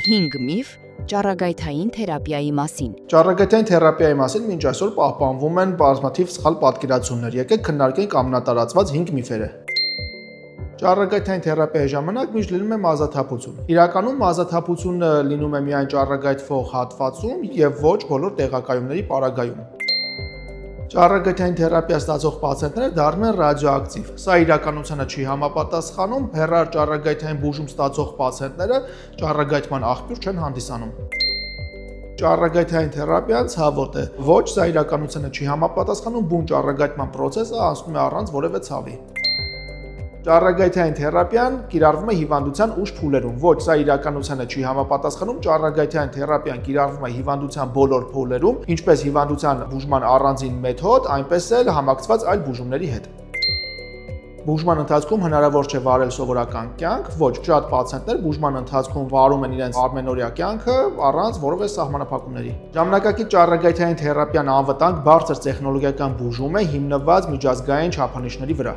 5 միֆ ճառագայթային թերապիայի մասին։ Ճառագայթային թերապիայի մասին մինչ այսօր պահպանվում են բազմաթիվ սխալ պատկերացումներ։ Եկեք քննարկենք ամենատարածված 5 միֆերը։ Ճառագայթային թերապիայի ժամանակ միշտ լինում է մազաթափություն։ Իրականում մազաթափությունը լինում է միայն ճառագայթվող հատվածում եւ ոչ բոլոր տեղակայումների պարագայում։ Ճառագայթային թերապիա ստացող պացիենտները դառնում են ռադիոակտիվ։ Սա իրականությանը չի համապատասխանում, հեռար ճառագայթային բուժում ստացող պացիենտները ճառագայթման աղբյուր չեն հանդիսանում։ Ճառագայթային թերապիան ցավոտ է։ Ոչ, սա իրականությանը չի համապատասխանում, բուն ճառագայթման process-ը անցնում է առանց որևէ ցավի։ Ճառագայթային թերապիան կիրառվում է հիվանդության ուշ փուլերում։ Ոչ, սա իրականությանը չի համապատասխանում, ճառագայթային թերապիան կիրառվում է հիվանդության բոլոր փուլերում, ինչպես հիվանդության բուժման առանձին մեթոդ, այնպես էլ համակցված այլ բուժումների հետ։ Բուժման ընթացքում հնարավոր չէ վարել սովորական կյանք, ոչ, շատ պացիենտներ բուժման ընթացքում վարում են իրենց ամենօրյա կյանքը առանց որևէ սահմանափակումների։ Ժամանակակից ճառագայթային թերապիան անվտանգ, բարձր տեխնոլոգիական բուժում է հիմնված միջազգային չափանիշների վրա։